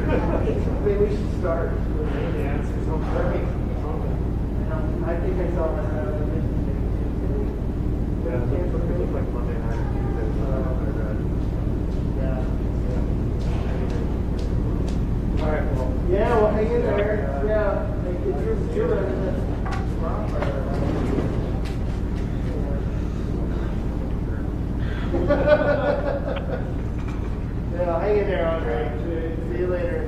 Maybe we should start with the answers. I think I saw that. Yeah, it looked like Monday night or Tuesday. Yeah. All right, well. Yeah, well, hang in there. Yeah. You're running this bonfire. Yeah, hang in there, Andre. See you later.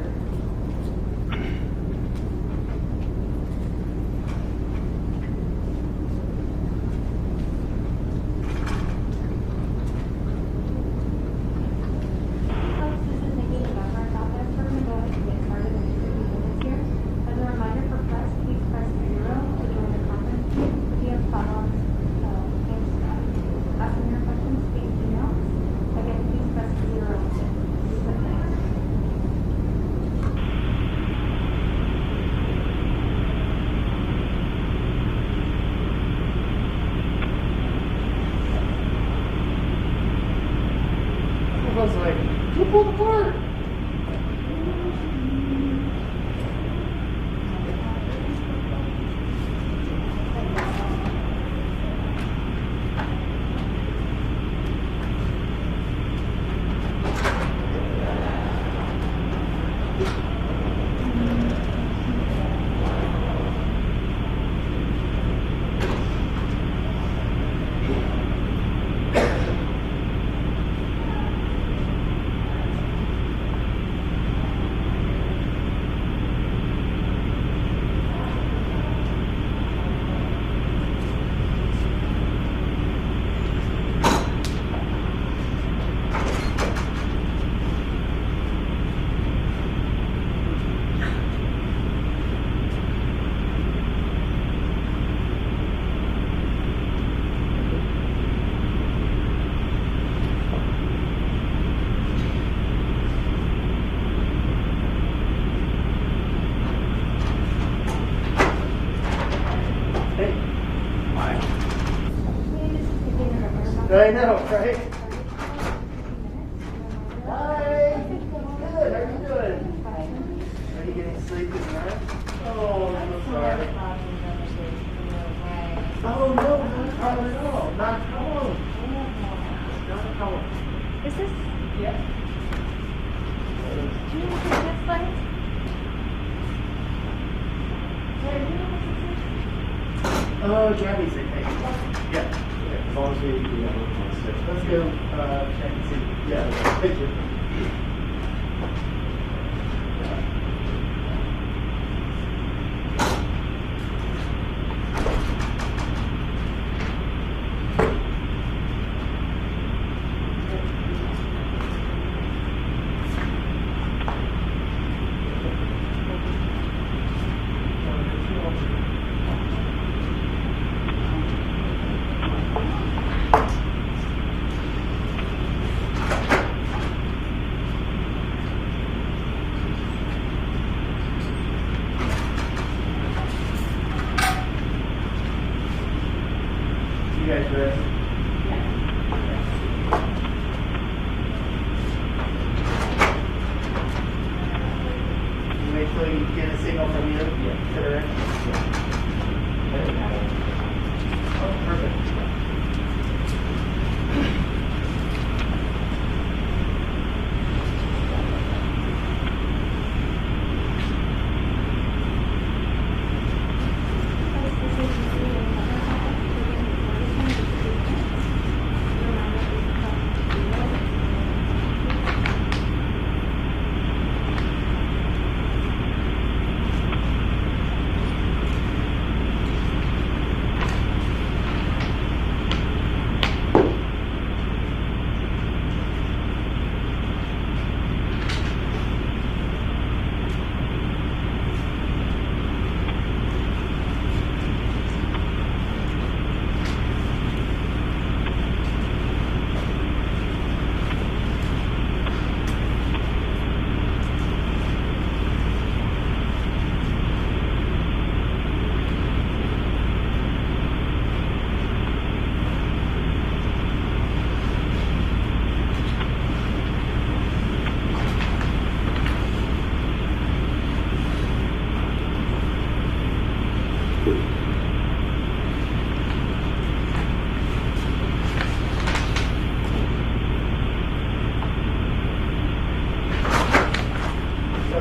I was like, you pulled apart. I know, right? Hi. Good. How are you doing? Are you getting sleep tonight? Oh, I'm so sorry. Oh no, not a problem at all. Not a problem. Not a problem. Is this? Yeah. Do you want to take this light? Oh, Gabby's okay. Yeah. As long as we let's go check and see. Yeah, thank you. You guys ready? You wait till you get a signal from you? Yeah. To the right? Yeah. Oh, perfect.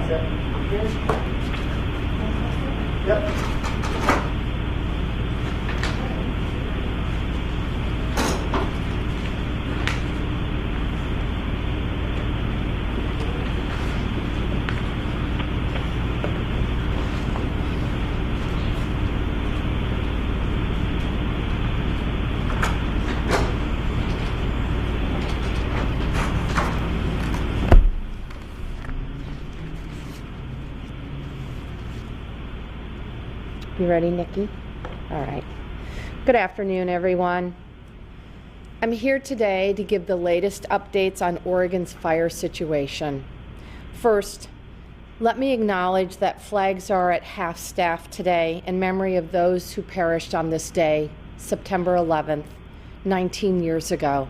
That's it. Yep. You ready, Nikki? All right. Good afternoon, everyone. I'm here today to give the latest updates on Oregon's fire situation. First, let me acknowledge that flags are at half-staff today in memory of those who perished on this day, September 11th, 19 years ago.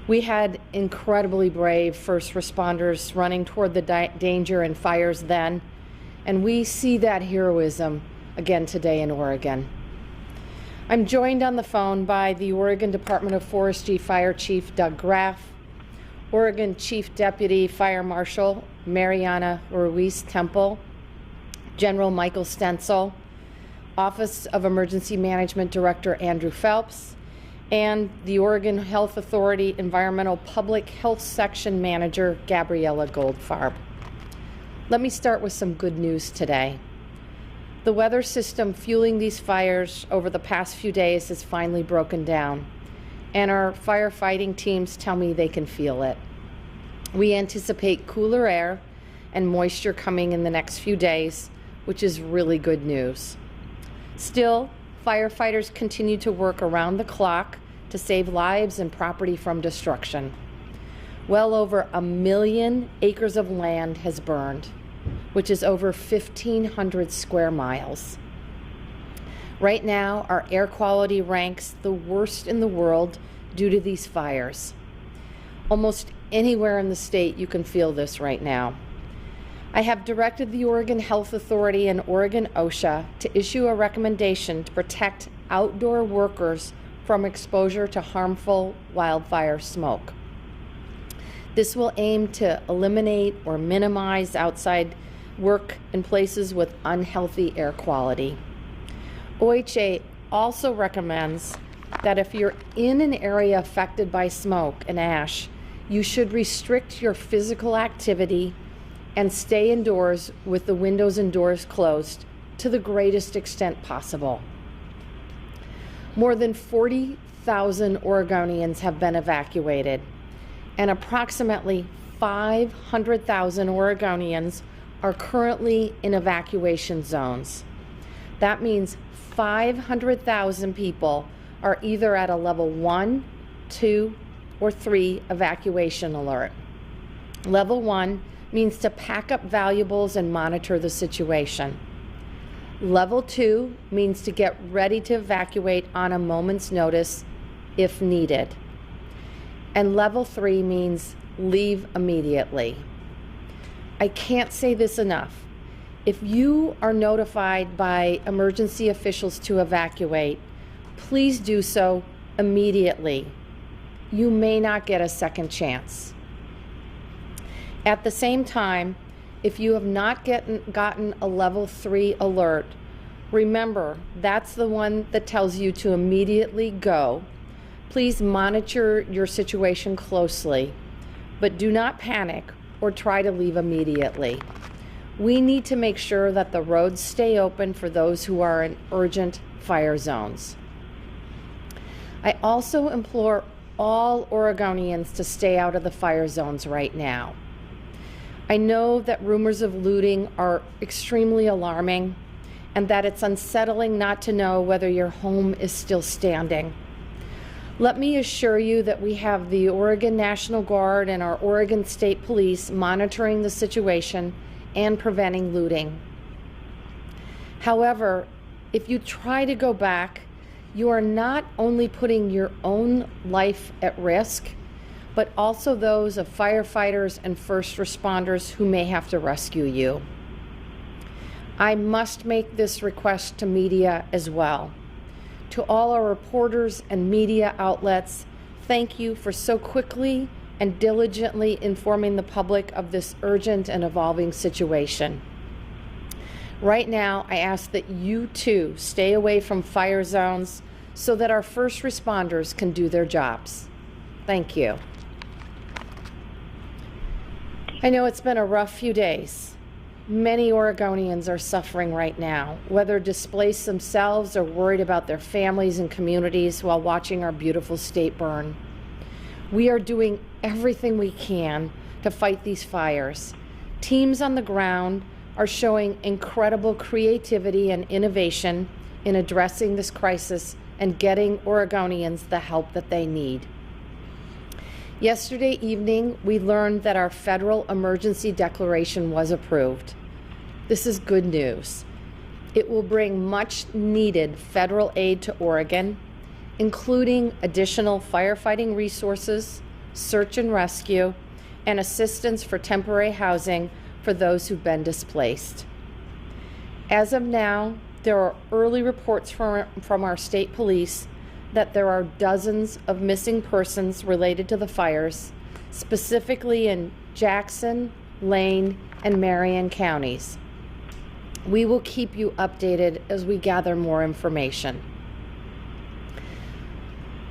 We had incredibly brave first responders running toward the danger and fires then, and we see that heroism again today in Oregon. I'm joined on the phone by the Oregon Department of Forestry Fire Chief Doug Graff, Oregon Chief Deputy Fire Marshal Mariana Ruiz Temple, General Michael Stencil, Office of Emergency Management Director Andrew Phelps, and the Oregon Health Authority Environmental Public Health Section Manager Gabriella Goldfarb. Let me start with some good news today. The weather system fueling these fires over the past few days has finally broken down, and our firefighting teams tell me they can feel it. We anticipate cooler air and moisture coming in the next few days, which is really good news. Still, firefighters continue to work around the clock to save lives and property from destruction. Well over 1 million acres of land has burned, which is over 1,500 square miles. Right now, our air quality ranks the worst in the world due to these fires. Almost anywhere in the state you can feel this right now. I have directed the Oregon Health Authority and Oregon OSHA to issue a recommendation to protect outdoor workers from exposure to harmful wildfire smoke. This will aim to eliminate or minimize outside work in places with unhealthy air quality. OHA also recommends that if you're in an area affected by smoke and ash, you should restrict your physical activity and stay indoors with the windows and doors closed to the greatest extent possible. More than 40,000 Oregonians have been evacuated, and approximately 500,000 Oregonians are currently in evacuation zones. That means 500,000 people are either at a level 1, 2, or 3 evacuation alert. Level 1 means to pack up valuables and monitor the situation. Level 2 means to get ready to evacuate on a moment's notice if needed. And level 3 means leave immediately. I can't say this enough. If you are notified by emergency officials to evacuate, please do so immediately. You may not get a second chance. At the same time, if you have not gotten a level 3 alert, remember that's the one that tells you to immediately go. Please monitor your situation closely, but do not panic or try to leave immediately. We need to make sure that the roads stay open for those who are in urgent fire zones. I also implore all Oregonians to stay out of the fire zones right now. I know that rumors of looting are extremely alarming and that it's unsettling not to know whether your home is still standing. Let me assure you that we have the Oregon National Guard and our Oregon State Police monitoring the situation and preventing looting. However, if you try to go back, you are not only putting your own life at risk, but also those of firefighters and first responders who may have to rescue you. I must make this request to media as well. To all our reporters and media outlets, thank you for so quickly and diligently informing the public of this urgent and evolving situation. Right now, I ask that you too stay away from fire zones so that our first responders can do their jobs. Thank you. I know it's been a rough few days. Many Oregonians are suffering right now, whether displaced themselves or worried about their families and communities while watching our beautiful state burn. We are doing everything we can to fight these fires. Teams on the ground are showing incredible creativity and innovation in addressing this crisis and getting Oregonians the help that they need. Yesterday evening, we learned that our federal emergency declaration was approved. This is good news. It will bring much needed federal aid to Oregon, including additional firefighting resources, search and rescue, and assistance for temporary housing for those who've been displaced. As of now, there are early reports from our state police that there are dozens of missing persons related to the fires, specifically in Jackson, Lane, and Marion counties. We will keep you updated as we gather more information.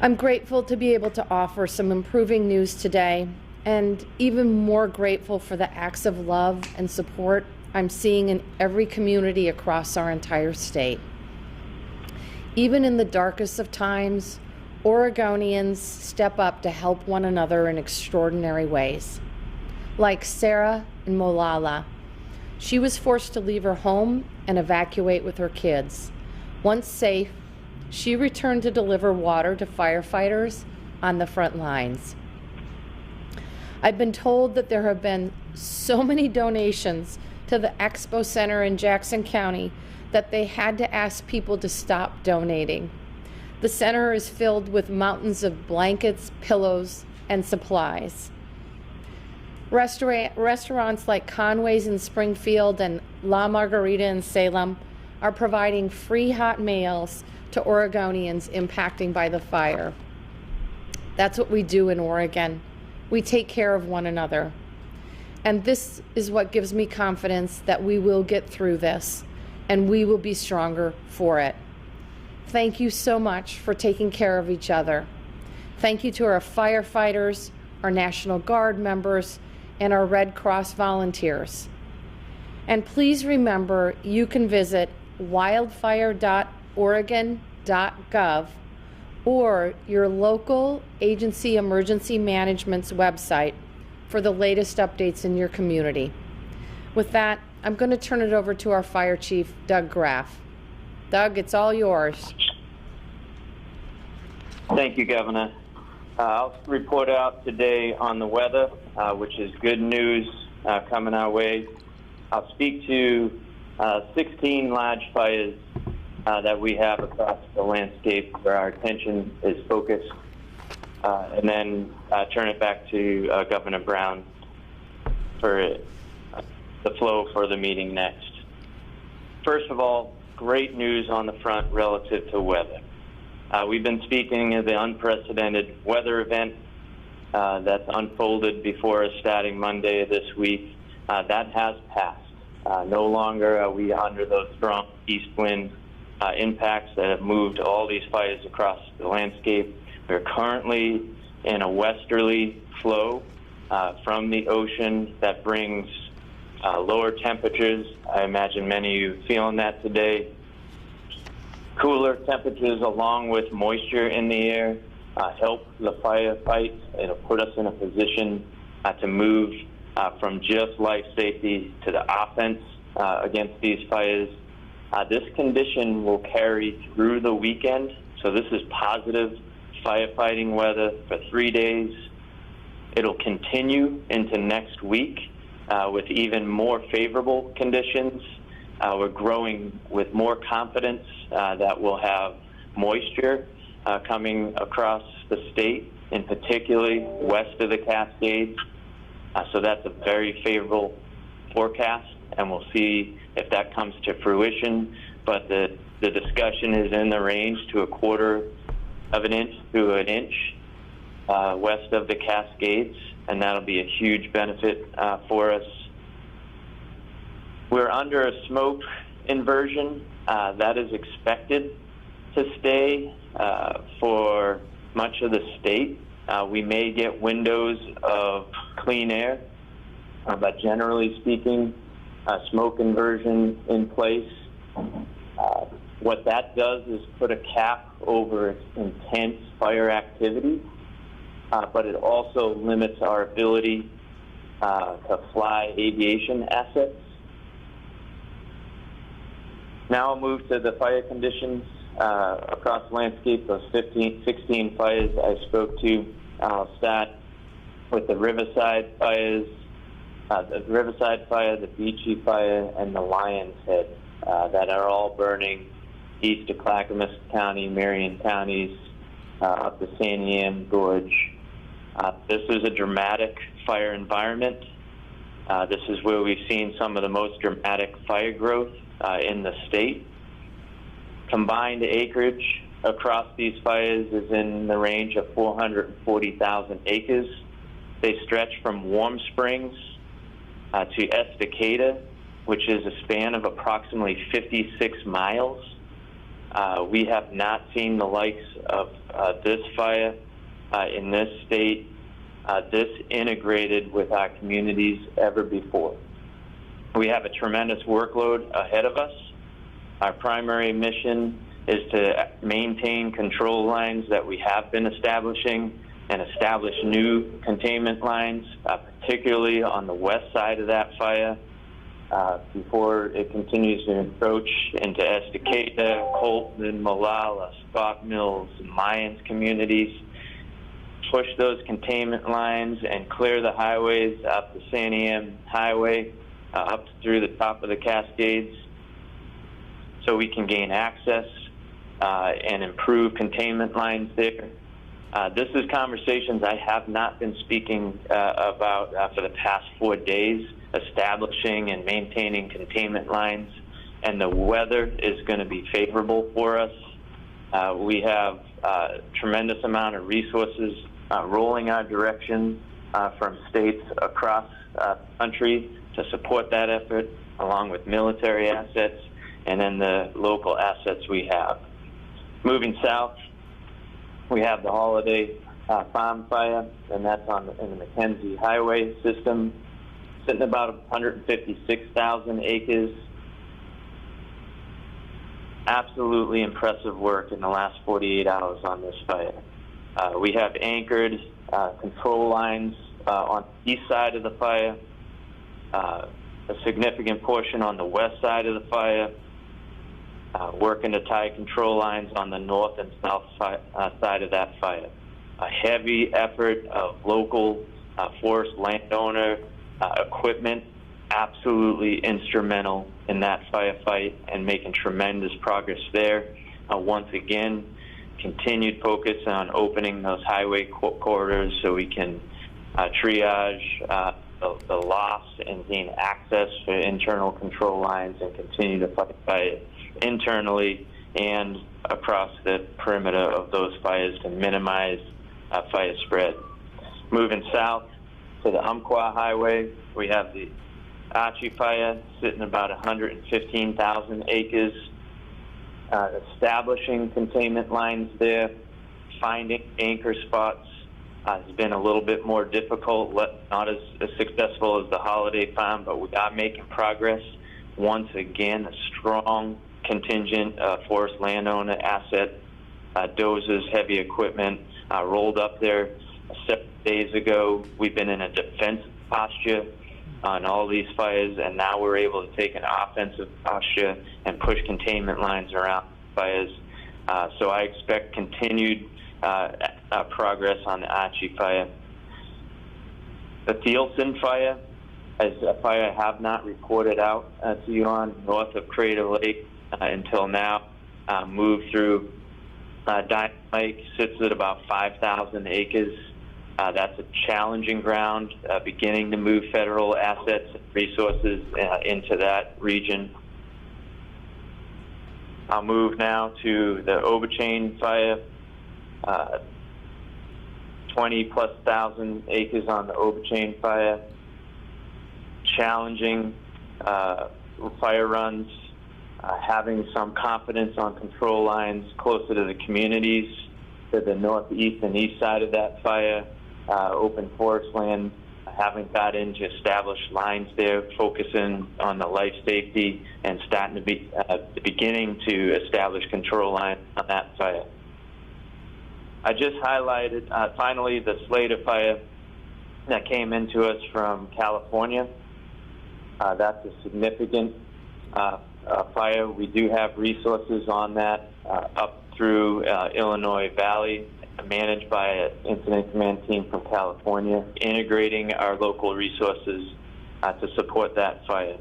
I'm grateful to be able to offer some improving news today, and even more grateful for the acts of love and support I'm seeing in every community across our entire state. Even in the darkest of times, Oregonians step up to help one another in extraordinary ways. Like Sarah in Molalla, she was forced to leave her home and evacuate with her kids. Once safe, she returned to deliver water to firefighters on the front lines. I've been told that there have been so many donations to the Expo Center in Jackson County that they had to ask people to stop donating. The center is filled with mountains of blankets, pillows, and supplies. Restaurants like Conway's in Springfield and La Margarita in Salem are providing free hot meals to Oregonians impacted by the fire. That's what we do in Oregon. We take care of one another. And this is what gives me confidence that we will get through this, and we will be stronger for it. Thank you so much for taking care of each other. Thank you to our firefighters, our National Guard members, and our Red Cross volunteers. And please remember, you can visit wildfire.oregon.gov or your local agency emergency management's website for the latest updates in your community. With that, I'm going to turn it over to our Fire Chief, Doug Graff. Doug, it's all yours. Thank you, Governor. I'll report out today on the weather, which is good news coming our way. I'll speak to 16 large fires that we have across the landscape where our attention is focused, and then turn it back to Governor Brown for the flow for the meeting next. First of all, great news on the front relative to weather. We've been speaking of the unprecedented weather event that's unfolded before us starting Monday of this week. That has passed. No longer are we under those strong east wind impacts that have moved all these fires across the landscape. We're currently in a westerly flow from the ocean that brings lower temperatures. I imagine many of you feeling that today. Cooler temperatures along with moisture in the air help the firefight. It'll put us in a position to move from just life safety to the offense against these fires. This condition will carry through the weekend, so this is positive firefighting weather for 3 days. It'll continue into next week with even more favorable conditions. We're growing with more confidence that we'll have moisture coming across the state, and particularly west of the Cascades. So that's a very favorable forecast, and we'll see if that comes to fruition. But the discussion is in the range to a quarter of an inch to an inch west of the Cascades. and that'll be a huge benefit for us. We're under a smoke inversion. That is expected to stay for much of the state. We may get windows of clean air, but generally speaking, smoke inversion in place. What that does is put a cap over intense fire activity, but it also limits our ability to fly aviation assets. Now I'll move to the fire conditions across the landscape, those 16 fires I spoke to. I'll start with the Riverside fires, the Riverside fire, the Beachy fire, and the Lion's Head that are all burning east of Clackamas County, Marion counties, up the Santiam Gorge. This is a dramatic fire environment. This is where we've seen some of the most dramatic fire growth in the state. Combined acreage across these fires is in the range of 440,000 acres. They stretch from Warm Springs to Estacada, which is a span of approximately 56 miles. We have not seen the likes of this fire in this state, this integrated with our communities ever before. We have a tremendous workload ahead of us. Our primary mission is to maintain control lines that we have been establishing and establish new containment lines, particularly on the west side of that fire, before it continues to encroach into Estacada, Colton, Molalla, Scott Mills, and Lyons communities. Push those containment lines and clear the highways up the Santiam Highway, up through the top of the Cascades, so we can gain access and improve containment lines there. This is conversations I have not been speaking about for the past 4 days, establishing and maintaining containment lines, and the weather is going to be favorable for us. We have a tremendous amount of resources rolling our direction from states across the country to support that effort, along with military assets and then the local assets we have. Moving south, we have the Holiday Farm Fire, and that's in the Mackenzie Highway system, sitting about 156,000 acres. Absolutely impressive work in the last 48 hours on this fire. We have anchored control lines on the east side of the fire, a significant portion on the west side of the fire, working to tie control lines on the north and south side of that fire. A heavy effort of local forest landowner equipment, absolutely instrumental in that firefight and making tremendous progress there. Once again, continued focus on opening those highway corridors so we can triage the loss and gain access for internal control lines and continue to fight fire internally and across the perimeter of those fires to minimize fire spread. Moving south to the Umpqua Highway, we have the Archie Fire sitting about 115,000 acres. Establishing containment lines there, finding anchor spots has been a little bit more difficult, not as successful as the Holiday Farm, but we are making progress. Once again, a strong contingent forest landowner asset, dozers, heavy equipment, rolled up there 7 days ago. We've been in a defensive posture on all these fires, and now we're able to take an offensive posture and push containment lines around fires. So I expect continued progress on the Archie Fire. The Thielsen Fire is a fire I have not reported out to you on, north of Crater Lake until now. Moved through Dynamite, sits at about 5,000 acres. That's a challenging ground, beginning to move federal assets and resources into that region. I'll move now to the Overchain Fire. 20,000+ acres on the Overchain fire, challenging fire runs, having some confidence on control lines closer to the communities, to the northeast and east side of that fire, open forest land, having got into established lines there, focusing on the life safety and starting to be beginning to establish control lines on that fire. I just highlighted finally the Slater fire that came into us from California. That's a significant fire. We do have resources on that up through Illinois Valley, managed by an incident command team from California, integrating our local resources to support that fire.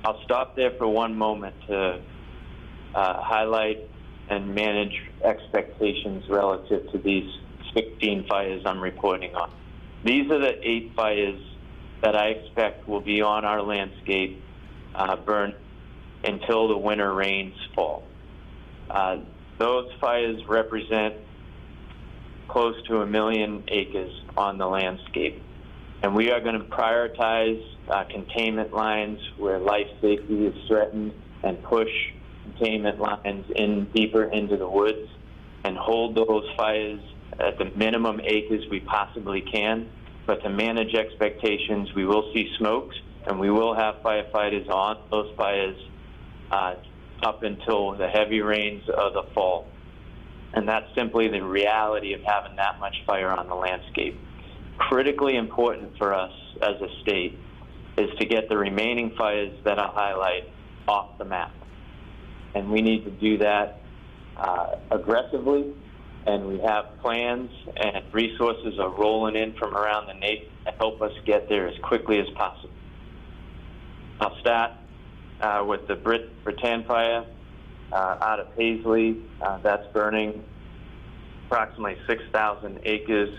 I'll stop there for one moment to highlight and manage expectations relative to these 16 fires I'm reporting on. These are the 8 fires that I expect will be on our landscape burn until the winter rains fall. Those fires represent close to 1 million acres on the landscape. And we are going to prioritize containment lines where life safety is threatened and push containment lines in deeper into the woods and hold those fires at the minimum acres we possibly can. But to manage expectations, we will see smokes and we will have firefighters on those fires up until the heavy rains of the fall. And that's simply the reality of having that much fire on the landscape. Critically important for us as a state is to get the remaining fires that I'll highlight off the map. And we need to do that aggressively, and we have plans and resources are rolling in from around the nation to help us get there as quickly as possible. I'll start with the Britann fire out of Paisley. That's burning approximately 6,000 acres.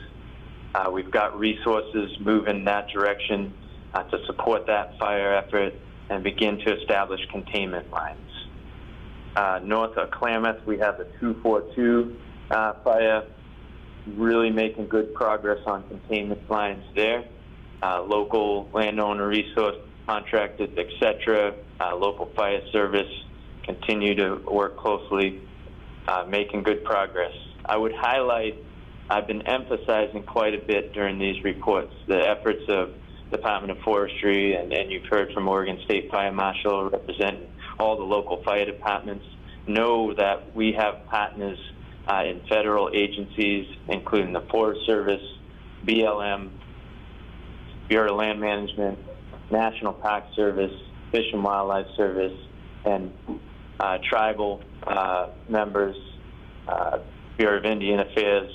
We've got resources moving that direction to support that fire effort and begin to establish containment lines. North of Klamath, we have the 242 fire, really making good progress on containment lines there. Local landowner resource contractors, etc., local fire service continue to work closely, making good progress. I would highlight, I've been emphasizing quite a bit during these reports, the efforts of Department of Forestry, and you've heard from Oregon State Fire Marshal representing all the local fire departments. Know that we have partners in federal agencies, including the Forest Service, BLM, Bureau of Land Management, National Park Service, Fish and Wildlife Service, and tribal members, Bureau of Indian Affairs,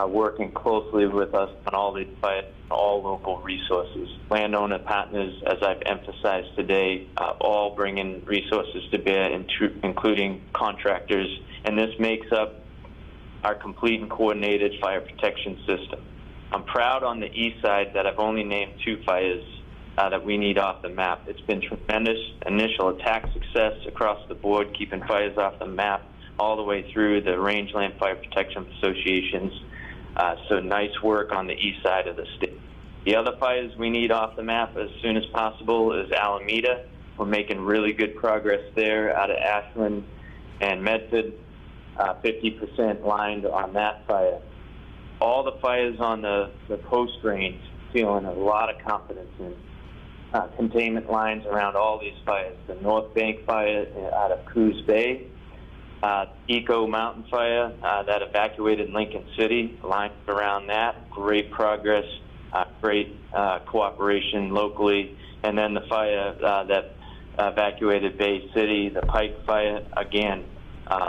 working closely with us on all these fires, all local resources. Landowner partners, as I've emphasized today, all bringing resources to bear, including contractors, and this makes up our complete and coordinated fire protection system. I'm proud on the east side that I've only named 2 fires that we need off the map. It's been tremendous initial attack success across the board, keeping fires off the map all the way through the rangeland fire protection associations. So nice work on the east side of the state. The other fires we need off the map as soon as possible is Alameda. We're making really good progress there out of Ashland and Medford, 50% lined on that fire. All the fires on the coast range, feeling a lot of confidence in containment lines around all these fires. The North Bank fire out of Coos Bay, Eco Mountain fire that evacuated Lincoln City, lines around that, great progress, great cooperation locally. And then the fire that evacuated Bay City, the Pike fire, again,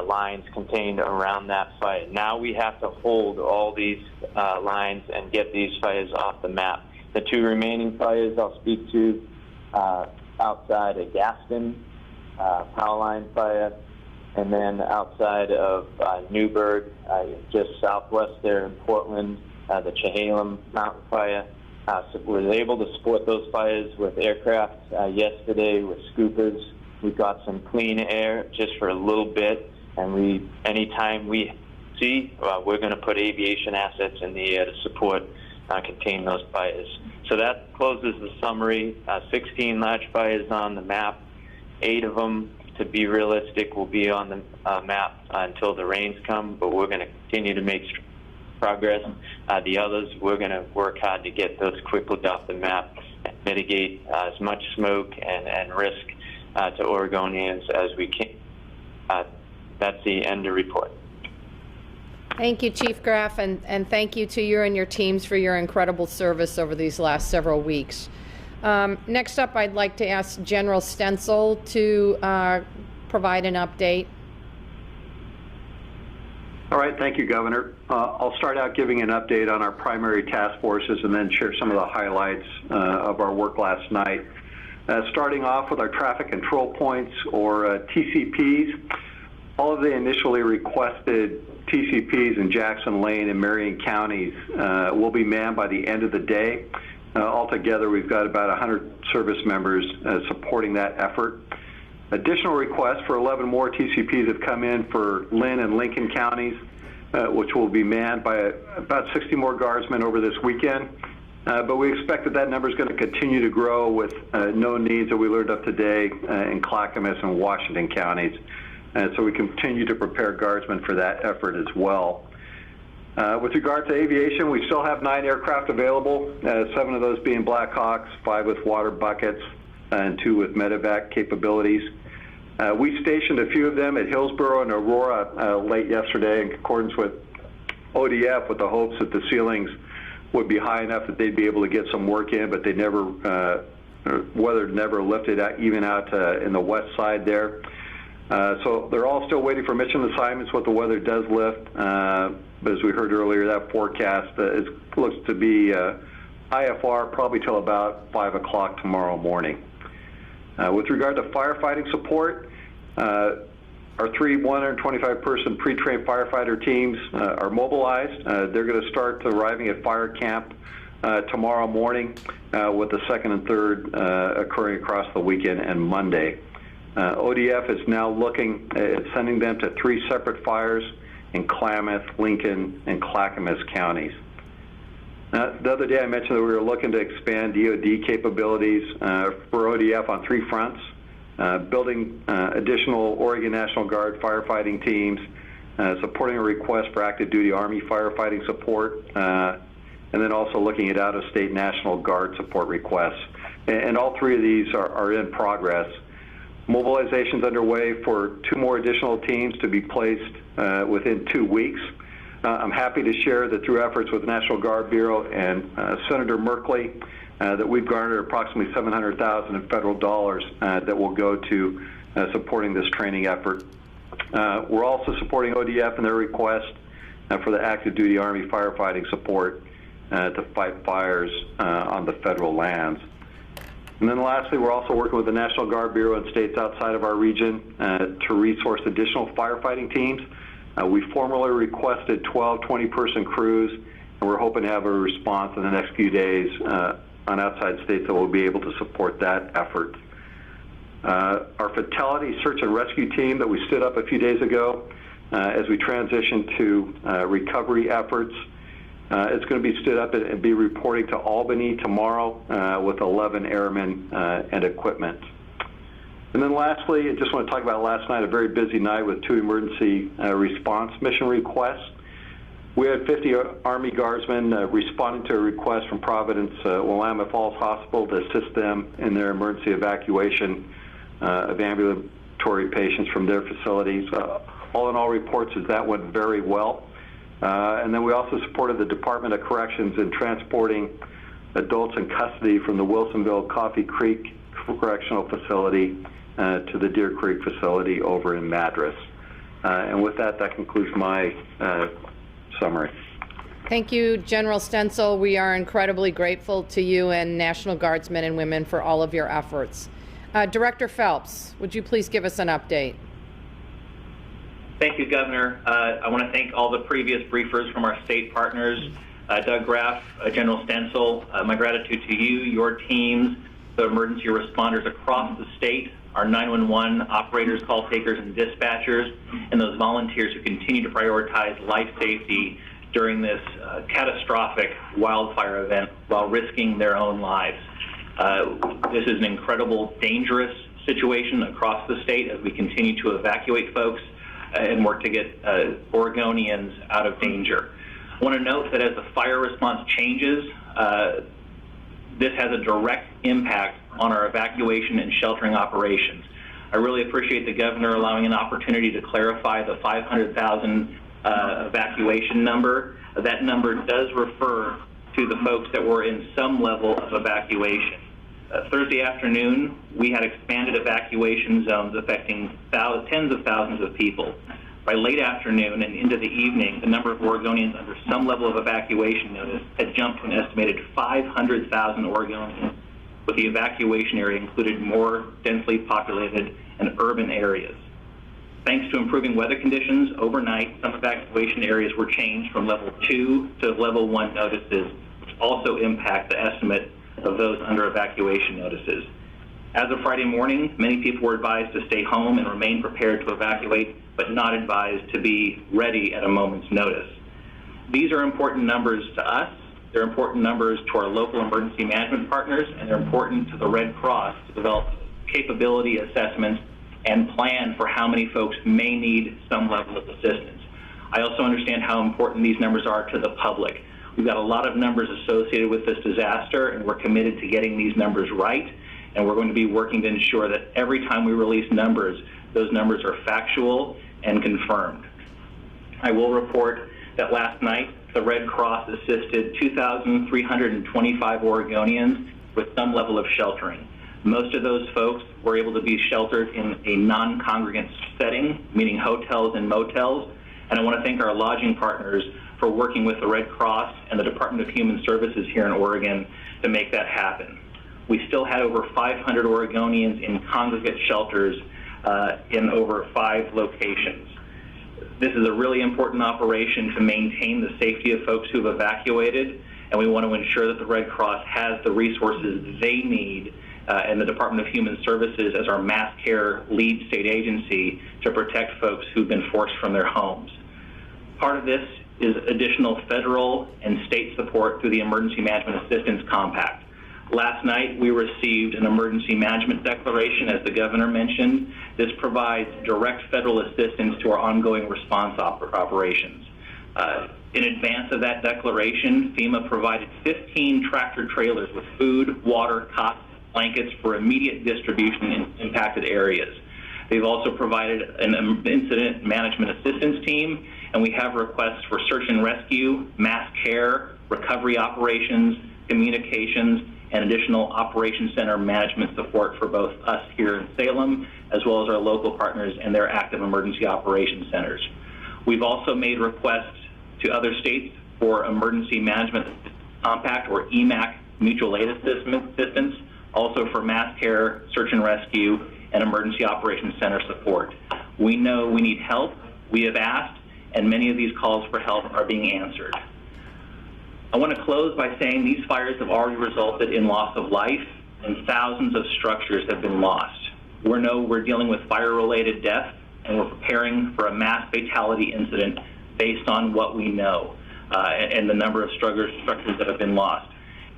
lines contained around that fire. Now we have to hold all these lines and get these fires off the map. The 2 remaining fires I'll speak to outside of Gaston, power line fire, and then outside of Newburgh, just southwest there in Portland, the Chehalem Mountain fire. So we were able to support those fires with aircraft yesterday with scoopers. We got some clean air just for a little bit, and anytime we see, we're going to put aviation assets in the air to support contain those fires. So that closes the summary. 16 large fires on the map. 8 of them, to be realistic, will be on the map until the rains come, but we're going to continue to make progress. The others, we're going to work hard to get those quickly off the map and mitigate as much smoke and risk to Oregonians as we can. That's the end of report. Thank you, Chief Graff, and thank you to you and your teams for your incredible service over these last several weeks. Next up, I'd like to ask General Stencil to provide an update. All right, thank you, Governor. I'll start out giving an update on our primary task forces and then share some of the highlights of our work last night. Starting off with our traffic control points, or TCPs. All of the initially requested TCPs in Jackson Lane and Marion counties will be manned by the end of the day. Altogether, we've got about 100 service members supporting that effort. Additional requests for 11 more TCPs have come in for Lynn and Lincoln counties, which will be manned by about 60 more guardsmen over this weekend. But we expect that number is going to continue to grow with known needs that we learned of today in Clackamas and Washington counties. So we continue to prepare guardsmen for that effort as well. With regard to aviation, we still have 9 aircraft available, 7 of those being Black Hawks, 5 with water buckets, and 2 with medevac capabilities. We stationed a few of them at Hillsborough and Aurora late yesterday in accordance with ODF, with the hopes that the ceilings would be high enough that they'd be able to get some work in, but they never, weather never lifted out, even out in the west side there. So they're all still waiting for mission assignments what the weather does lift. But as we heard earlier, that forecast looks to be IFR probably till about 5 o'clock tomorrow morning. With regard to firefighting support, our 3 125-person pre-trained firefighter teams are mobilized. They're going to start arriving at fire camp tomorrow morning, with the 2nd and 3rd occurring across the weekend and Monday. ODF is now looking at sending them to 3 separate fires in Klamath, Lincoln, and Clackamas counties. The other day I mentioned that we were looking to expand DoD capabilities for ODF on 3 fronts, building additional Oregon National Guard firefighting teams, supporting a request for active duty Army firefighting support, and then also looking at out-of-state National Guard support requests. And all 3 of these are in progress. Mobilization's underway for 2 more additional teams to be placed within 2 weeks. I'm happy to share that through efforts with the National Guard Bureau and Senator Merkley, that we've garnered approximately $700,000 in federal dollars that will go to supporting this training effort. We're also supporting ODF in their request for the active duty Army firefighting support to fight fires on the federal lands. And then lastly, we're also working with the National Guard Bureau and states outside of our region to resource additional firefighting teams. We formally requested 12 20-person crews, and we're hoping to have a response in the next few days on outside states that will be able to support that effort. Our fatality search and rescue team that we stood up a few days ago as we transition to recovery efforts, it's going to be stood up and be reporting to Albany tomorrow with 11 airmen and equipment. And then lastly, I just want to talk about last night, a very busy night with 2 emergency response mission requests. We had 50 Army Guardsmen responding to a request from Providence Willamette Falls Hospital to assist them in their emergency evacuation of ambulatory patients from their facilities. All in all, reports is that went very well. And then we also supported the Department of Corrections in transporting adults in custody from the Wilsonville Coffee Creek Correctional Facility to the Deer Creek facility over in Madras. And with that, that concludes my summary. Thank you, General Stencil. We are incredibly grateful to you and National Guardsmen and women for all of your efforts. Director Phelps, would you please give us an update? Thank you, Governor. I want to thank all the previous briefers from our state partners, Doug Graff, General Stencil. My gratitude to you, your teams, the emergency responders across the state our 911 operators, call takers, and dispatchers, and those volunteers who continue to prioritize life safety during this catastrophic wildfire event while risking their own lives. This is an incredible, dangerous situation across the state as we continue to evacuate folks and work to get Oregonians out of danger. I want to note that as the fire response changes, this has a direct impact on our evacuation and sheltering operations. I really appreciate the governor allowing an opportunity to clarify the 500,000 evacuation number. That number does refer to the folks that were in some level of evacuation. Thursday afternoon, we had expanded evacuation zones affecting tens of thousands of people. By late afternoon and into the evening, the number of Oregonians under some level of evacuation notice had jumped to an estimated 500,000 Oregonians, with the evacuation area included more densely populated and urban areas. Thanks to improving weather conditions, overnight, some evacuation areas were changed from level 2 to level 1 notices, which also impact the estimate of those under evacuation notices. As of Friday morning, many people were advised to stay home and remain prepared to evacuate, but not advised to be ready at a moment's notice. These are important numbers to us. They're important numbers to our local emergency management partners, and they're important to the Red Cross to develop capability assessments and plan for how many folks may need some level of assistance. I also understand how important these numbers are to the public. We've got a lot of numbers associated with this disaster, and we're committed to getting these numbers right, and we're going to be working to ensure that every time we release numbers, those numbers are factual and confirmed. I will report that last night, the Red Cross assisted 2,325 Oregonians with some level of sheltering. Most of those folks were able to be sheltered in a non-congregant setting, meaning hotels and motels, and I want to thank our lodging partners for working with the Red Cross and the Department of Human Services here in Oregon to make that happen. We still had over 500 Oregonians in congregate shelters in over 5 locations. This is a really important operation to maintain the safety of folks who've evacuated, and we want to ensure that the Red Cross has the resources they need and the Department of Human Services as our mass care lead state agency to protect folks who've been forced from their homes. Part of this is additional federal and state support through the Emergency Management Assistance Compact. Last night, we received an emergency management declaration, as the governor mentioned. This provides direct federal assistance to our ongoing response operations. In advance of that declaration, FEMA provided 15 tractor trailers with food, water, cots, blankets for immediate distribution in impacted areas. They've also provided an incident management assistance team, and we have requests for search and rescue, mass care, recovery operations, communications, and additional Operations Center management support for both us here in Salem, as well as our local partners and their active emergency operations centers. We've also made requests to other states for Emergency Management Compact, or EMAC, mutual aid assistance, also for mass care, search and rescue, and emergency operations center support. We know we need help. We have asked, and many of these calls for help are being answered. I want to close by saying these fires have already resulted in loss of life, and thousands of structures have been lost. We're dealing with fire-related death, and we're preparing for a mass fatality incident based on what we know and the number of structures that have been lost.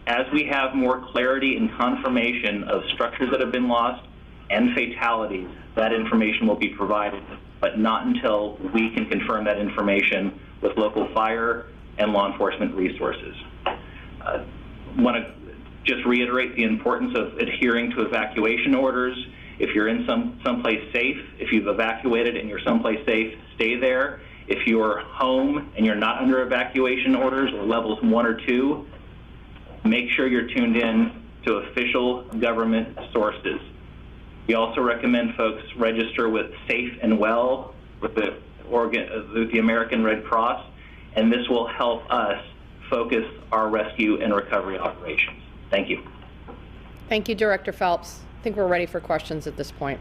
As we have more clarity and confirmation of structures that have been lost and fatalities, that information will be provided, but not until we can confirm that information with local fire and law enforcement resources. I want to just reiterate the importance of adhering to evacuation orders. If you're in someplace safe, if you've evacuated and you're someplace safe, stay there. If you're home and you're not under evacuation orders or levels 1 or 2, make sure you're tuned in to official government sources. We also recommend folks register with Safe and Well with the American Red Cross, and this will help us focus our rescue and recovery operations. Thank you. Thank you, Director Phelps. I think we're ready for questions at this point.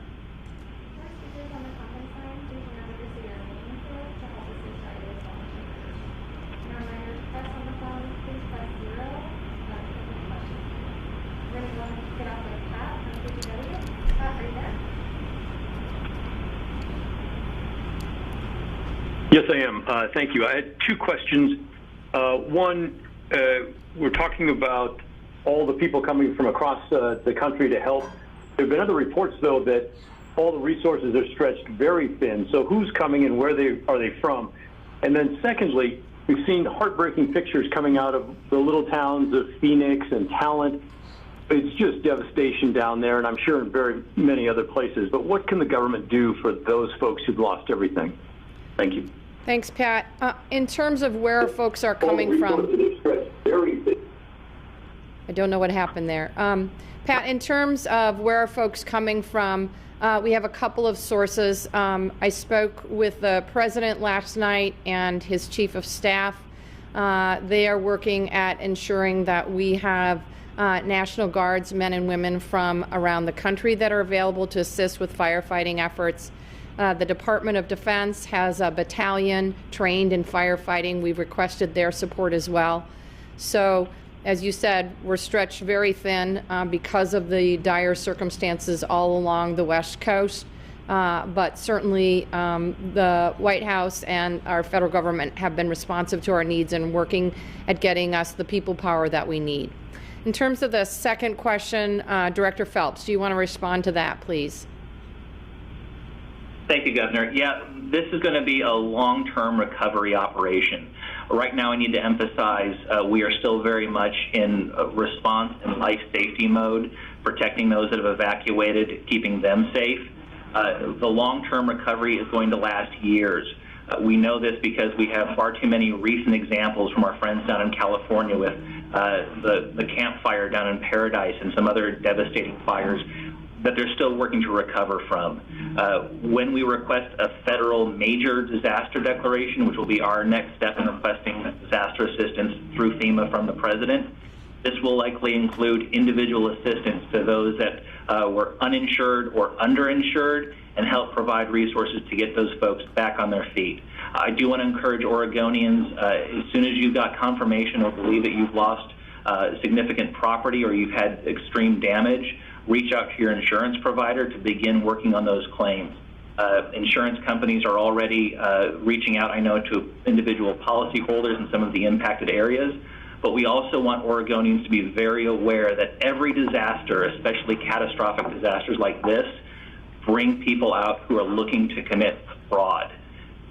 Yes, I am. Thank you. I had two questions. One, we're talking about all the people coming from across the country to help. There have been other reports, though, that all the resources are stretched very thin. So who's coming and where are they from? And then secondly, we've seen heartbreaking pictures coming out of the little towns of Phoenix and Talent. It's just devastation down there, and I'm sure in very many other places. But what can the government do for those folks who've lost everything? Thank you. Thanks, Pat. In terms of where folks are coming from, I don't know what happened there. Pat, in terms of where are folks coming from, we have a couple of sources. I spoke with the president last night and his chief of staff. They are working at ensuring that we have National Guards, men and women from around the country that are available to assist with firefighting efforts. The Department of Defense has a battalion trained in firefighting. We've requested their support as well. So, as you said, we're stretched very thin because of the dire circumstances all along the West Coast. But certainly the White House and our federal government have been responsive to our needs and working at getting us the people power that we need. In terms of the second question, Director Phelps, do you want to respond to that, please? Thank you, Governor. Yeah, this is going to be a long-term recovery operation. Right now, I need to emphasize we are still very much in response and life safety mode, protecting those that have evacuated, keeping them safe. The long-term recovery is going to last years. We know this because we have far too many recent examples from our friends down in California with the Camp Fire down in Paradise and some other devastating fires that they're still working to recover from. When we request a federal major disaster declaration, which will be our next step in requesting disaster assistance through FEMA from the President, this will likely include individual assistance to those that were uninsured or underinsured and help provide resources to get those folks back on their feet. I do want to encourage Oregonians, as soon as you've got confirmation or believe that you've lost significant property or you've had extreme damage, reach out to your insurance provider to begin working on those claims. Insurance companies are already reaching out, I know, to individual policyholders in some of the impacted areas, but we also want Oregonians to be very aware that every disaster, especially catastrophic disasters like this, bring people out who are looking to commit fraud.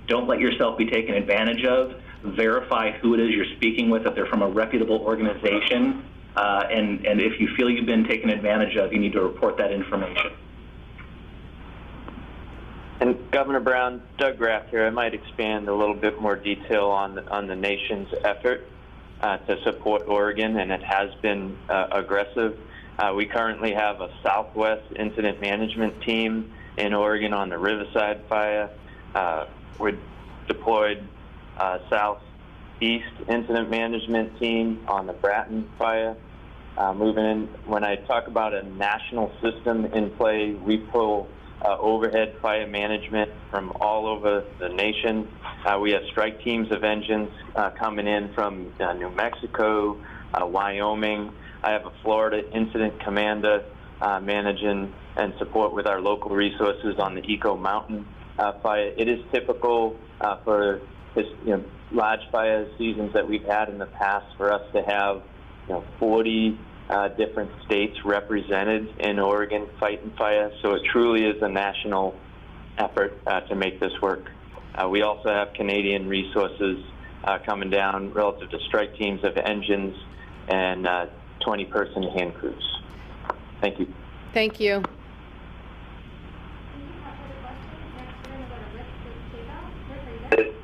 Don't let yourself be taken advantage of. Verify who it is you're speaking with, if they're from a reputable organization, and if you feel you've been taken advantage of, you need to report that information. And Governor Brown, Doug Graff here. I might expand a little bit more detail on the nation's effort to support Oregon, and it has been aggressive. We currently have a Southwest Incident Management team in Oregon on the Riverside fire. We're deployed Southeast Incident Management team on the Bratton fire. Moving in, when I talk about a national system in play, we pull overhead fire management from all over the nation. We have strike teams of engines coming in from New Mexico, Wyoming. I have a Florida incident commander managing and support with our local resources on the Eco Mountain fire. It is typical for this, large fire seasons that we've had in the past for us to have 40 different states represented in Oregon fighting fire. So it truly is a national effort to make this work. We also have Canadian resources coming down relative to strike teams of engines and 20-person hand crews. Thank you. Thank you.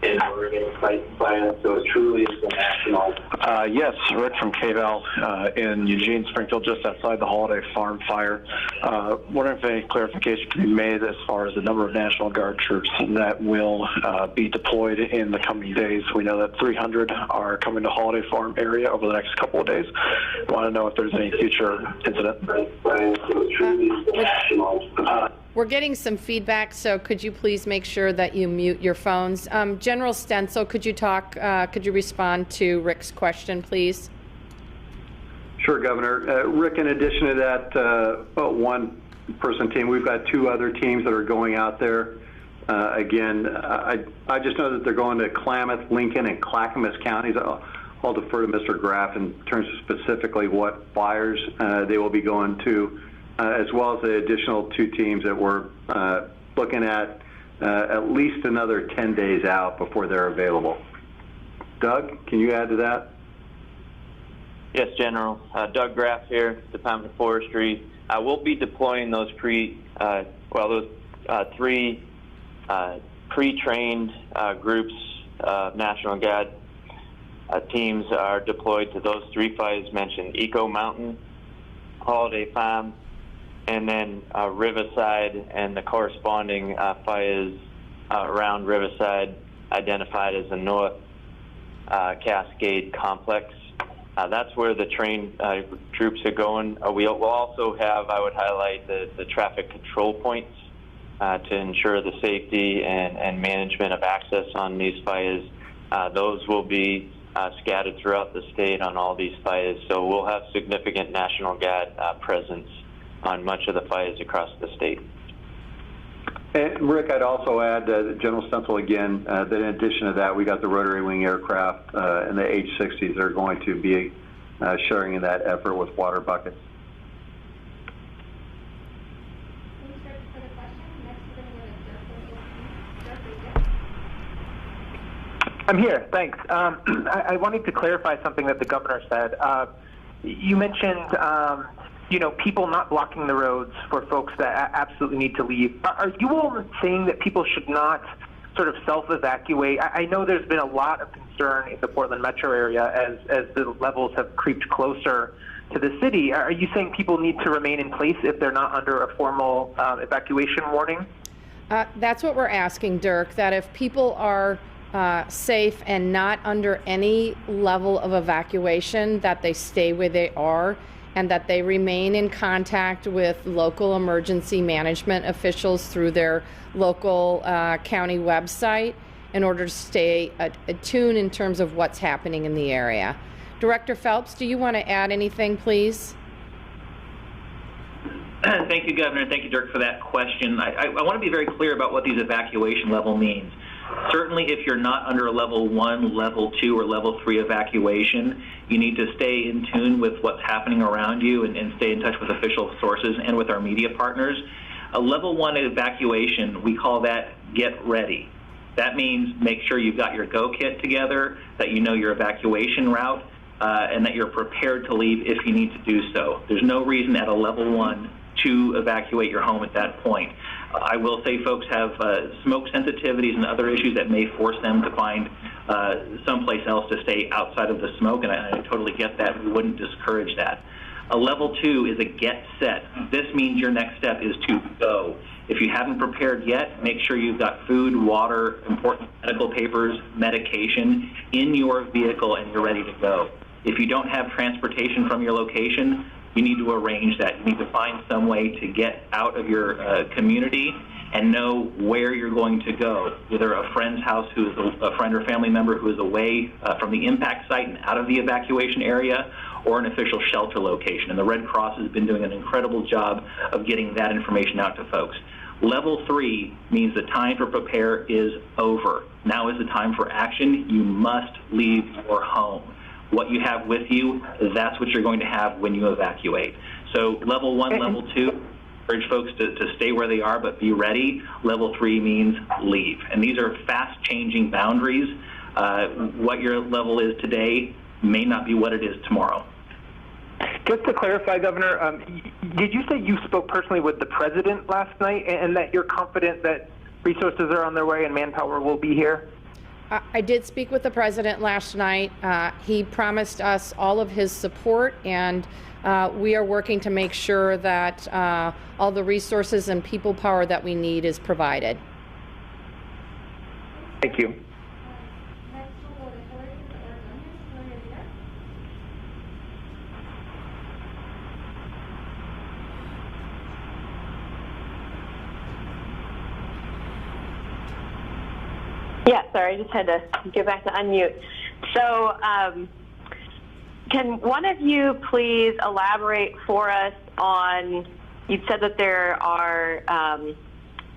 In Oregon fighting fire, so it truly is a national. Yes, Rick from KVAL in Eugene, Springfield, just outside the Holiday Farm fire. Wondering if any clarification can be made as far as the number of National Guard troops that will be deployed in the coming days. We know that 300 are coming to Holiday Farm area over the next couple of days. Want to know if there's any future incident. We're getting some feedback, so could you please make sure that you mute your phones? General Stencil, could you respond to Rick's question, please? Sure, Governor. Rick, in addition to that one-person team, we've got two other teams that are going out there Again, I just know that they're going to Klamath, Lincoln, and Clackamas counties. I'll defer to Mr. Graff in terms of specifically what fires they will be going to, as well as the additional 2 teams that we're looking at least another 10 days out before they're available. Doug, can you add to that? Yes, General. Doug Graff here, Department of Forestry. We'll be deploying those 3 pre-trained groups of National Guard teams are deployed to those 3 fires mentioned: Eco Mountain, Holiday Farm, and then Riverside, and the corresponding fires around Riverside identified as the North Cascade Complex. That's where the trained troops are going. We'll also have, I would highlight, the traffic control points to ensure the safety and management of access on these fires. Those will be scattered throughout the state on all these fires. So we'll have significant National Guard presence on much of the fires across the state. And Rick, I'd also add, General Stencil again, that in addition to that, we got the rotary wing aircraft and the H-60s that are going to be sharing in that effort with water buckets. I'm here, thanks. I wanted to clarify something that the governor said. You mentioned people not blocking the roads for folks that absolutely need to leave. Are you all saying that people should not sort of self-evacuate? I know there's been a lot of concern in the Portland metro area as the levels have creeped closer to the city. Are you saying people need to remain in place if they're not under a formal evacuation warning? That's what we're asking, Dirk, that if people are safe and not under any level of evacuation, that they stay where they are and that they remain in contact with local emergency management officials through their local county website in order to stay attuned in terms of what's happening in the area. Director Phelps, do you want to add anything, please? Thank you, Governor. Thank you, Dirk, for that question. I want to be very clear about what these evacuation level means. Certainly, if you're not under a level 1, level 2, or level 3 evacuation, you need to stay in tune with what's happening around you and stay in touch with official sources and with our media partners. A level 1 evacuation, we call that get ready. That means make sure you've got your go kit together, that you know your evacuation route, and that you're prepared to leave if you need to do so. There's no reason at a level 1 to evacuate your home at that point. I will say folks have smoke sensitivities and other issues that may force them to find someplace else to stay outside of the smoke, and I totally get that. We wouldn't discourage that. A level 2 is a get set. This means your next step is to go. If you haven't prepared yet, make sure you've got food, water, important medical papers, medication in your vehicle and you're ready to go. If you don't have transportation from your location, you need to arrange that. You need to find some way to get out of your community and know where you're going to go, either a friend's house who is a friend or family member who is away from the impact site and out of the evacuation area, or an official shelter location. And the Red Cross has been doing an incredible job of getting that information out to folks. Level 3 means the time for prepare is over. Now is the time for action. You must leave your home. What you have with you, that's what you're going to have when you evacuate. So level 1, level 2, urge folks to stay where they are, but be ready. Level 3 means leave. And these are fast-changing boundaries. What your level is today may not be what it is tomorrow. Just to clarify, Governor, did you say you spoke personally with the President last night and that you're confident that resources are on their way and manpower will be here? I did speak with the President last night. He promised us all of his support, and we are working to make sure that all the resources and people power that we need is provided. Thank you. Yeah, sorry, I just had to get back to unmute. So can one of you please elaborate for us on, you said that there are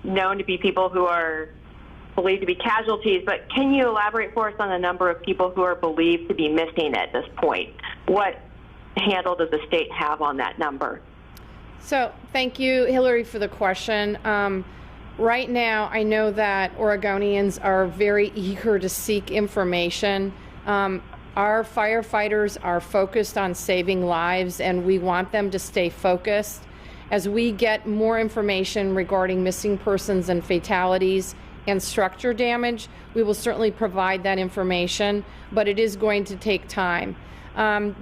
known to be people who are believed to be casualties, but can you elaborate for us on the number of people who are believed to be missing at this point? What handle does the state have on that number? So thank you, Hillary, for the question. Right now, I know that Oregonians are very eager to seek information. Our firefighters are focused on saving lives, and we want them to stay focused. As we get more information regarding missing persons and fatalities and structure damage, we will certainly provide that information, but it is going to take time.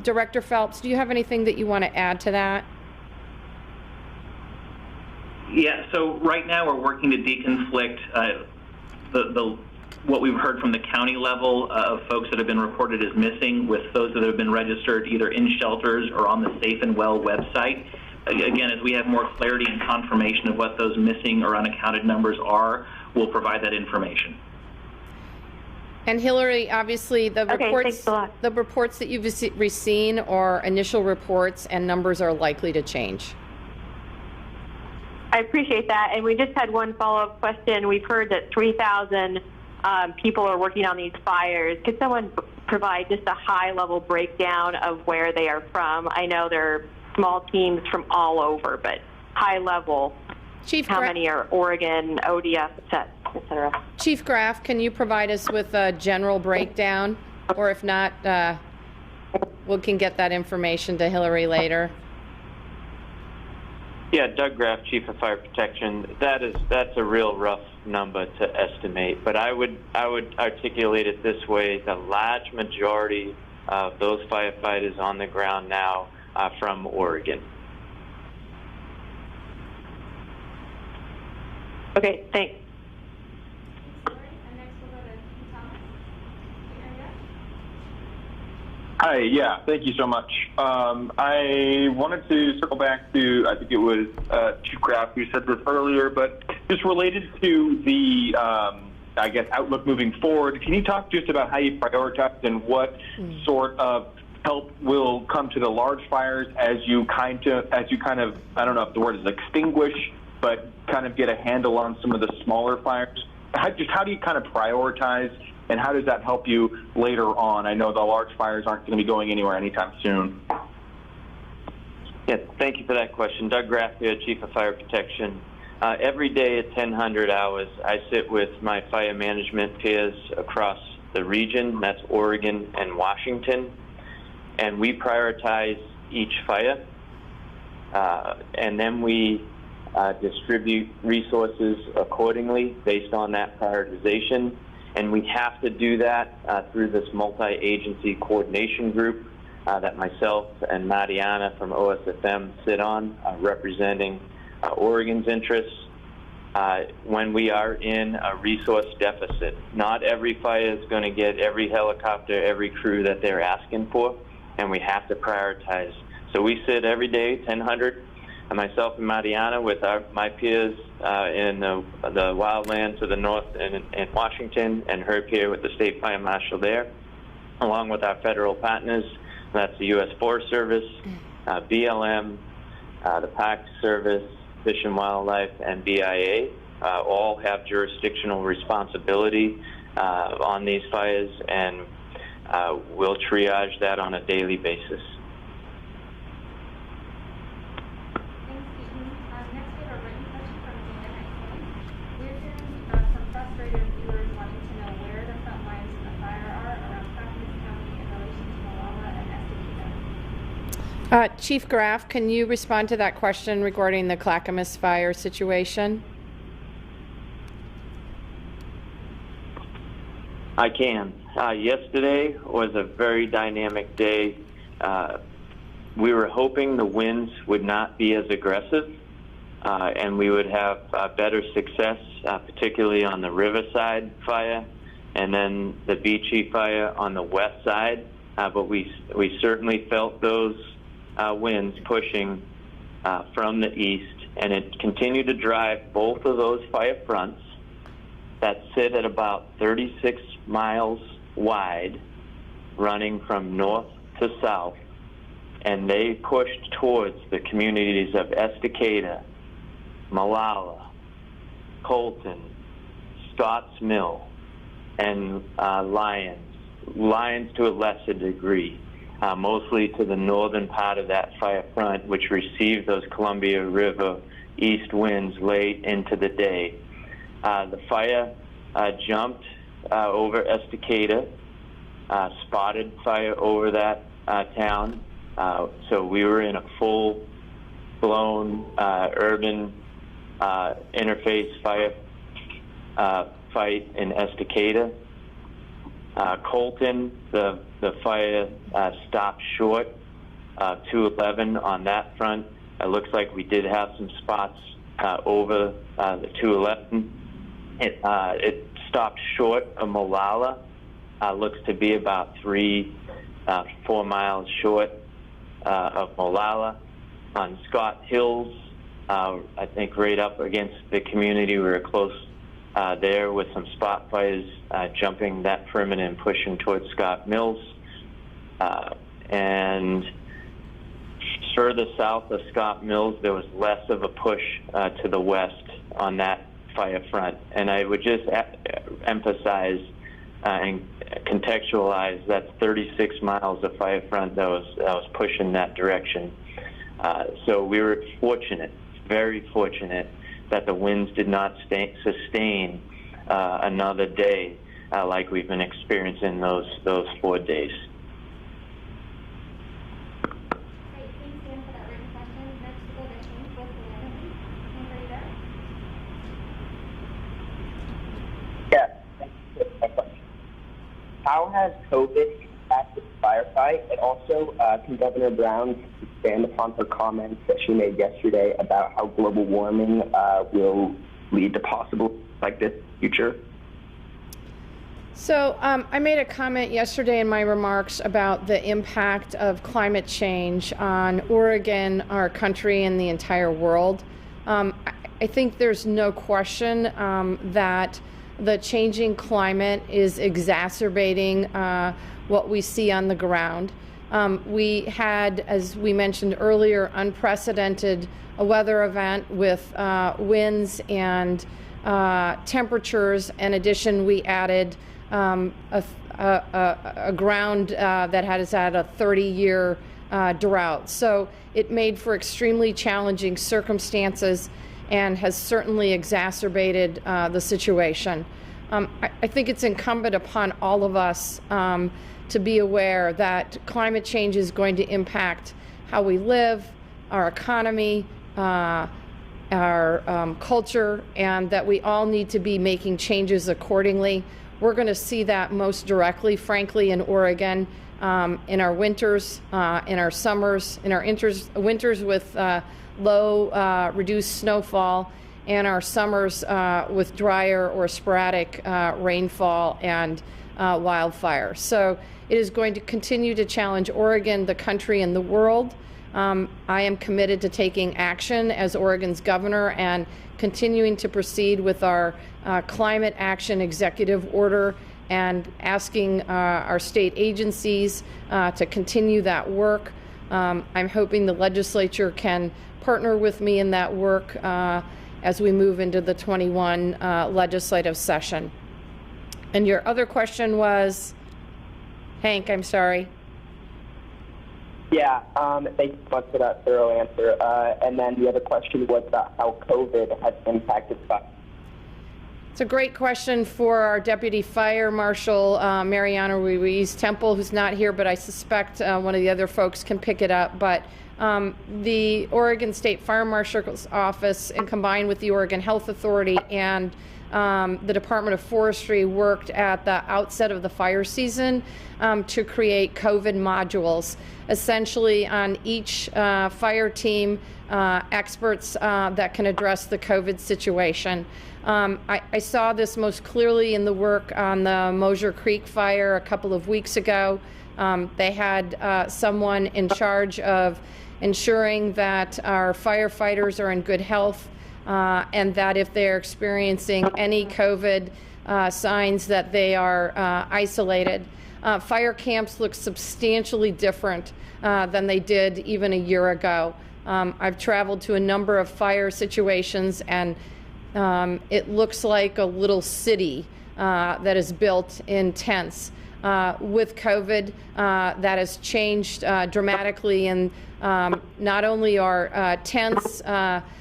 Director Phelps, do you have anything that you want to add to that? Yeah, so right now we're working to deconflict what we've heard from the county level of folks that have been reported as missing with those that have been registered either in shelters or on the Safe and Well website. Again, as we have more clarity and confirmation of what those missing or unaccounted numbers are, we'll provide that information. And Hillary, obviously the reports that you've seen are initial reports, and numbers are likely to change. I appreciate that. And we just had one follow-up question. We've heard that 3,000 people are working on these fires. Could someone provide just a high-level breakdown of where they are from? I know there are small teams from all over, but high-level, how many are Oregon, ODF, et cetera? Chief Graff, can you provide us with a general breakdown? Or if not, we can get that information to Hillary later. Yeah, Doug Graff, Chief of Fire Protection. That's a real rough number to estimate, but I would articulate it this way: the large majority of those firefighters on the ground now are from Oregon. Okay, thanks. Hi, yeah, thank you so much. I wanted to circle back to, I think it was Chief Graff who said this earlier, but just related to the, I guess, outlook moving forward, can you talk just about how you prioritize and what sort of help will come to the large fires as you kind of, I don't know if the word is extinguish, but kind of get a handle on some of the smaller fires? How do you kind of prioritize, and how does that help you later on? I know the large fires aren't going to be going anywhere anytime soon. Yeah, thank you for that question. Doug Graff here, Chief of Fire Protection. Every day at 1000 hours, I sit with my fire management peers across the region, that's Oregon and Washington, and we prioritize each fire, and then we distribute resources accordingly based on that prioritization. And we have to do that through this multi-agency coordination group that myself and Mariana from OSFM sit on, representing Oregon's interests when we are in a resource deficit. Not every fire is going to get every helicopter, every crew that they're asking for, and we have to prioritize. So we sit every day, 1000, and myself and Mariana with my peers in the wildland to the north in Washington, and her peer with the State Fire Marshal there, along with our federal partners. That's the U.S. Forest Service, BLM, the Park Service, Fish and Wildlife, and BIA. All have jurisdictional responsibility on these fires, and we'll triage that on a daily basis. Chief Graff, can you respond to that question regarding the Clackamas fire situation? I can. Yesterday was a very dynamic day. We were hoping the winds would not be as aggressive and we would have better success, particularly on the Riverside fire and then the Beachy fire on the west side. But we certainly felt those winds pushing from the east, and it continued to drive both of those fire fronts that sit at about 36 miles wide, running from north to south, and they pushed towards the communities of Estacada, Malala, Colton, Scotts Mill, and Lyons to a lesser degree, mostly to the northern part of that fire front, which received those Columbia River east winds late into the day. The fire jumped over Estacada, spotted fire over that town. So we were in a full-blown urban interface fire fight in Estacada. Colton, the fire stopped short, 211 on that front. It looks like we did have some spots over the 211. It stopped short of Molalla. Looks to be about 4 miles short of Molalla. On Scott Hills, I think right up against the community, we were close there with some spot fires jumping that perimeter and pushing towards Scott Mills. And further south of Scott Mills, there was less of a push to the west on that fire front. And I would just emphasize and contextualize that's 36 miles of fire front that was pushing that direction. So we were fortunate, very fortunate, that the winds did not sustain another day like we've been experiencing those 4 days. Great, thanks Dan for that written question. Next we'll go to Hank with the Hank, are you there? Yeah, thank you for my question. How has COVID impacted the firefight? And also, can Governor Brown expand upon her comments that she made yesterday about how global warming will lead to possible like this in the future? So I made a comment yesterday in my remarks about the impact of climate change on Oregon, our country, and the entire world. I think there's no question that the changing climate is exacerbating what we see on the ground. We had, as we mentioned earlier, unprecedented weather event with winds and temperatures. In addition, we added a ground that has had a 30-year drought. So it made for extremely challenging circumstances and has certainly exacerbated the situation. I think it's incumbent upon all of us to be aware that climate change is going to impact how we live, our economy, our culture, and that we all need to be making changes accordingly. We're going to see that most directly, frankly, in Oregon, in our winters, in our summers, in our winters with low, reduced snowfall, and our summers with drier or sporadic rainfall and wildfire. So it is going to continue to challenge Oregon, the country, and the world. I am committed to taking action as Oregon's governor and continuing to proceed with our climate action executive order and asking our state agencies to continue that work. I'm hoping the legislature can partner with me in that work as we move into the 21 legislative session. And your other question was, Hank, I'm sorry. Yeah, thank you so much for that thorough answer. And then the other question was about how COVID has impacted fire. It's a great question for our Deputy Fire Marshal, Mariana Ruiz-Temple, who's not here, but I suspect one of the other folks can pick it up. But the Oregon State Fire Marshal's Office, and combined with the Oregon Health Authority and the Department of Forestry, worked at the outset of the fire season to create COVID modules. Essentially, on each fire team, experts that can address the COVID situation. I saw this most clearly in the work on the Mosier Creek fire a couple of weeks ago. They had someone in charge of ensuring that our firefighters are in good health and that if they're experiencing any COVID signs that they are isolated. Fire camps look substantially different than they did even a year ago. I've traveled to a number of fire situations, and It looks like a little city that is built in tents. With COVID, that has changed dramatically, and not only are tents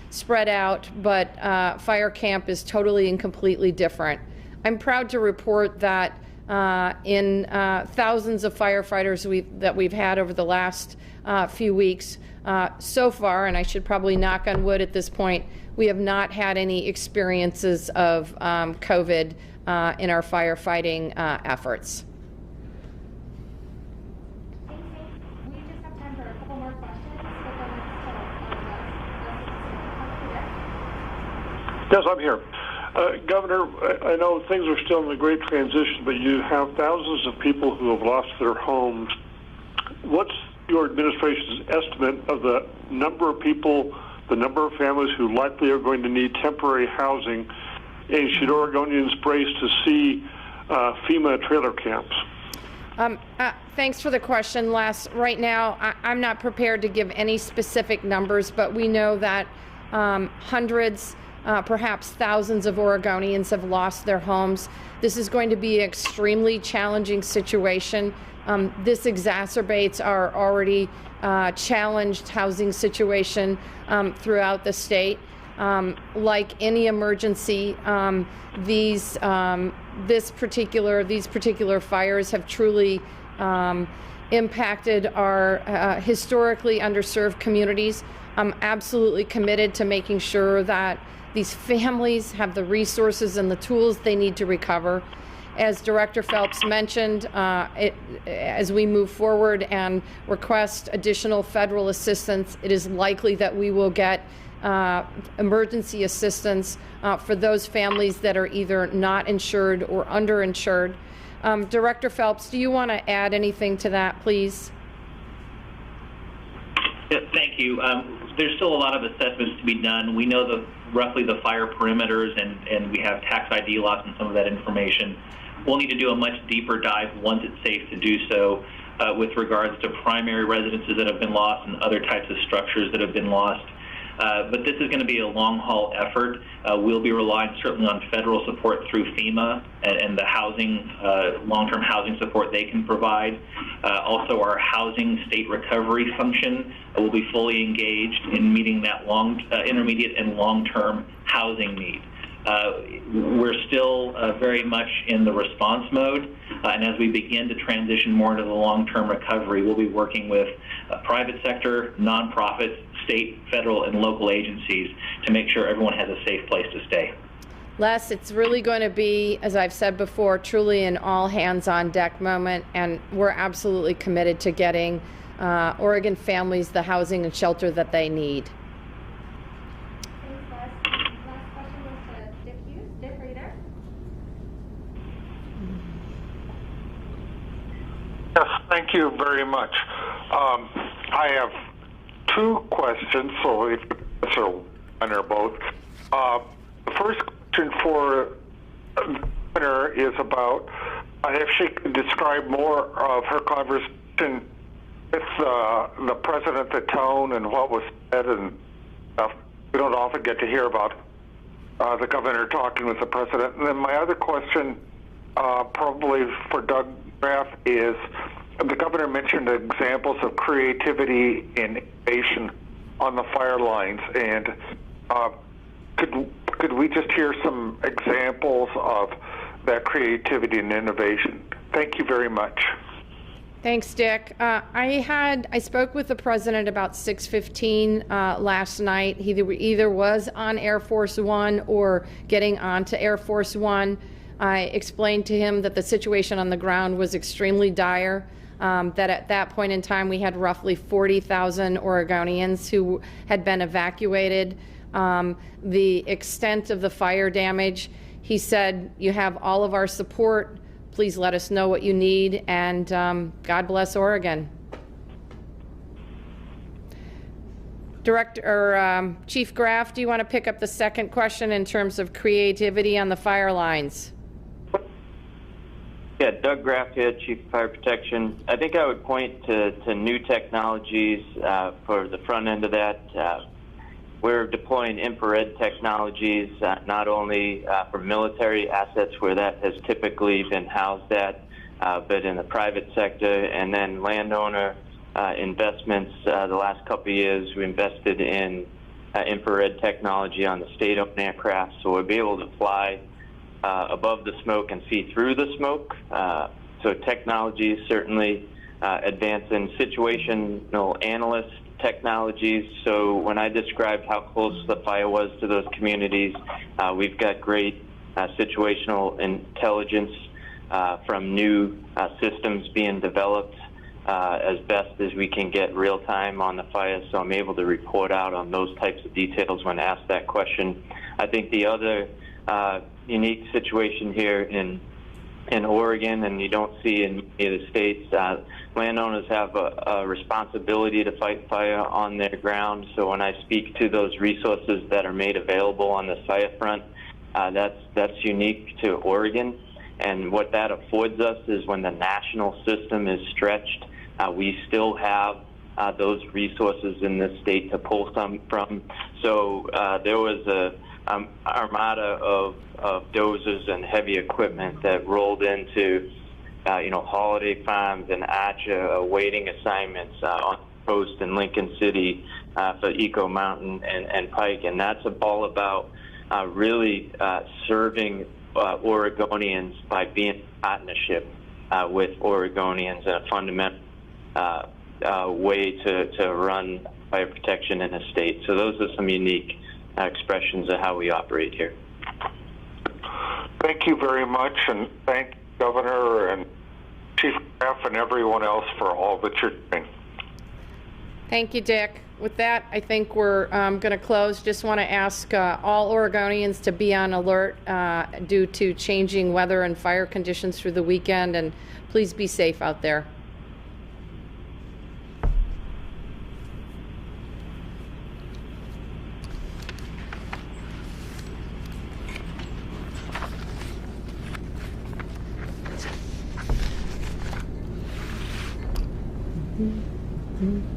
spread out, but fire camp is totally and completely different. I'm proud to report that in thousands of firefighters that we've had over the last few weeks, so far, and I should probably knock on wood at this point, we have not had any experiences of COVID in our firefighting efforts. We just have time for a couple more questions, but then Yes, I'm here. Governor, I know things are still in the great transition, but you have thousands of people who have lost their homes. What's your administration's estimate of the number of people, the number of families who likely are going to need temporary housing, and should Oregonians brace to see FEMA trailer camps? Thanks for the question, Les. Right now, I'm not prepared to give any specific numbers, but we know that hundreds, perhaps thousands of Oregonians have lost their homes. This is going to be an extremely challenging situation. This exacerbates our already challenged housing situation throughout the state. Like any emergency, these particular fires have truly impacted our historically underserved communities. I'm absolutely committed to making sure that these families have the resources and the tools they need to recover. As Director Phelps mentioned, as we move forward and request additional federal assistance, it is likely that we will get emergency assistance for those families that are either not insured or underinsured. Director Phelps, do you want to add anything to that, please? Yeah, thank you. There's still a lot of assessments to be done. We know roughly the fire perimeters, and we have tax ID lots and some of that information. We'll need to do a much deeper dive once it's safe to do so with regards to primary residences that have been lost and other types of structures that have been lost. But this is going to be a long-haul effort. We'll be relying certainly on federal support through FEMA and the housing, long-term housing support they can provide. Also, our housing state recovery function will be fully engaged in meeting that intermediate and long-term housing need. We're still very much in the response mode, and as we begin to transition more into the long-term recovery, we'll be working with private sector, nonprofits, state, federal, and local agencies to make sure everyone has a safe place to stay. Les, it's really going to be, as I've said before, truly an all-hands-on-deck moment, and we're absolutely committed to getting Oregon families the housing and shelter that they need. Yes, thank you very much. I have two questions, so if you answer one or both. The first question for the governor is about if she could describe more of her conversation with the president, the tone, and what was said, and we don't often get to hear about the governor talking with the president. And then my other question, probably for Doug Graff, is the governor mentioned examples of creativity and innovation on the fire lines, and could we just hear some examples of that creativity and innovation? Thank you very much. Thanks, Dick. I spoke with the president about 6:15 last night. He either was on Air Force One or getting onto Air Force One. I explained to him that the situation on the ground was extremely dire, that at that point in time we had roughly 40,000 Oregonians who had been evacuated. The extent of the fire damage, he said, you have all of our support. Please let us know what you need, and God bless Oregon. Chief Graff, do you want to pick up the second question in terms of creativity on the fire lines? Yeah, Doug Graff here, Chief of Fire Protection. I think I would point to new technologies for the front end of that. we're deploying infrared technologies, not only for military assets where that has typically been housed at, but in the private sector, and then landowner investments. The last couple of years, we invested in infrared technology on the state-owned aircraft, so we'll be able to fly above the smoke and see through the smoke. So technology is certainly advancing. Situational analyst technologies. So when I described how close the fire was to those communities, we've got great situational intelligence from new systems being developed as best as we can get real time on the fire. So I'm able to report out on those types of details when asked that question. I think the other unique situation here in Oregon, and you don't see in any of the states, landowners have a responsibility to fight fire on their ground. So when I speak to those resources that are made available on the fire front, that's unique to Oregon. And what that affords us is when the national system is stretched, we still have those resources in this state to pull some from. So there was a armada of dozers and heavy equipment that rolled into Holiday Farms and Archer awaiting assignments on the coast in Lincoln City for Eco Mountain and Pike, and that's all about really serving Oregonians by being in partnership with Oregonians in a fundamental way to run fire protection in the state. So those are some unique expressions of how we operate here. Thank you very much, and thank you, Governor and Chief Staff and everyone else for all that you're doing. Thank you, Dick. With that, I think we're going to close. Just want to ask all Oregonians to be on alert due to changing weather and fire conditions through the weekend, and please be safe out there. Mm-hmm.